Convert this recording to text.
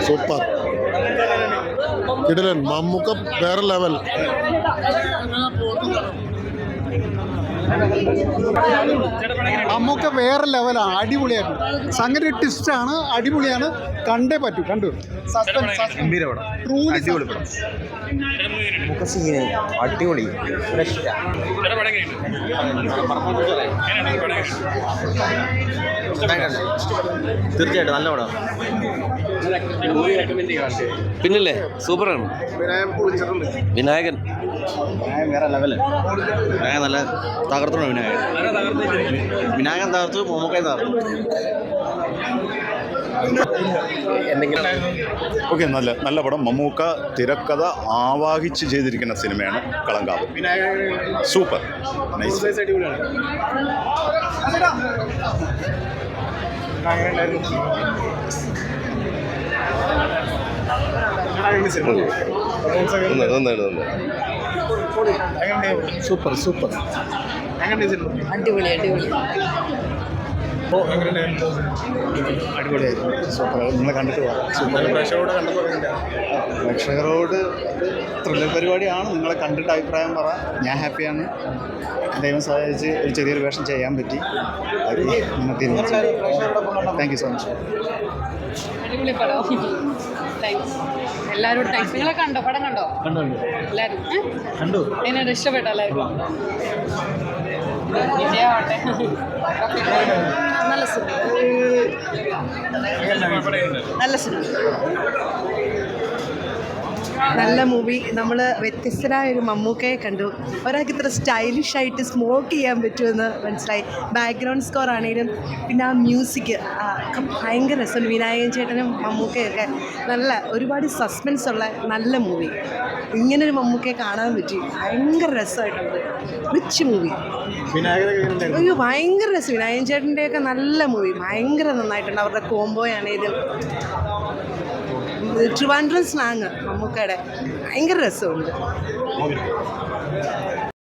Super കിടിലൻ മമ്മൂക്ക വേറെ level. Mammukka വേറെ ലെവലാണ്, അടിപൊളിയായിരുന്നു. സംഗതി ട്വിസ്റ്റാണ്, അടിപൊളിയാണ്, കണ്ടേ പറ്റൂ. കണ്ടു അടിപൊളി. തീർച്ചയായിട്ടും നല്ല പടം. പിന്നല്ലേ സൂപ്പറാണ്. വിനായകൻ വേറെ ലെവല്. വിനായകൻ നല്ല തകർത്തണം. വിനായകൻ തകർത്തു, മമ്മൂക്കയും തകർത്തു. ഓക്കെ, നല്ല പടം. മമ്മൂക്ക തിരക്കഥ ആവാഹിച്ച് ചെയ്തിരിക്കുന്ന സിനിമയാണ് Kalankav. Super nice. Super super അടിപൊളി അടിപൊളി അടിപൊളിയായിരുന്നു. സൂപ്പർ. നിങ്ങൾ കണ്ടിട്ട് പോകാം. പ്രേക്ഷകരോട് ത്രില്ലർ പരിപാടിയാണ്. നിങ്ങളെ കണ്ടിട്ട് അഭിപ്രായം പറ. ഞാൻ ഹാപ്പിയാണ്. ദൈവം സഹായിച്ച് ഒരു ചെറിയൊരു വേഷം ചെയ്യാൻ പറ്റി. നിങ്ങൾ തീരുമാനിച്ചു. Thank you so much. അടിപൊളി പടം. താങ്ക്സ് എല്ലാവരോടും താങ്ക്സ്. നിങ്ങളെ കണ്ടോ? പടം കണ്ടോ? എല്ലാവരും കണ്ടു. എന്നെ ഇഷ്ടപ്പെട്ടോ എല്ലാവർക്കും? വിജയമാവട്ടെ. നല്ല സിനിമ, നല്ല സിനിമ, നല്ല മൂവി. നമ്മൾ വ്യത്യസ്തരായ ഒരു മമ്മൂക്കയെ കണ്ടു. ഒരാൾക്ക് ഇത്ര സ്റ്റൈലിഷ് ആയിട്ട് സ്മോക്ക് ചെയ്യാൻ പറ്റുമെന്ന് മനസ്സിലായി. ബാക്ക്ഗ്രൗണ്ട് സ്കോർ ആണെങ്കിലും പിന്നെ ആ മ്യൂസിക് ഒക്കെ ഭയങ്കര രസമുണ്ട്. വിനായകൻ ചേട്ടനും മമ്മൂക്കയൊക്കെ നല്ല ഒരുപാട് സസ്പെൻസ് ഉള്ള നല്ല മൂവി. ഇങ്ങനൊരു മമ്മൂക്കയെ കാണാൻ പറ്റി. ഭയങ്കര രസമായിട്ടുണ്ട്. Rich movie. അയ്യോ ഭയങ്കര രസം. വിനായകൻ ചേട്ടൻ്റെയൊക്കെ നല്ല മൂവി. ഭയങ്കര നന്നായിട്ടുണ്ട്. അവരുടെ കോംബോയാണേലും ട്രിവാൻഡ്രം സ്ലാങ് മമ്മൂക്കയുടെ ഭയങ്കര രസമുണ്ട്.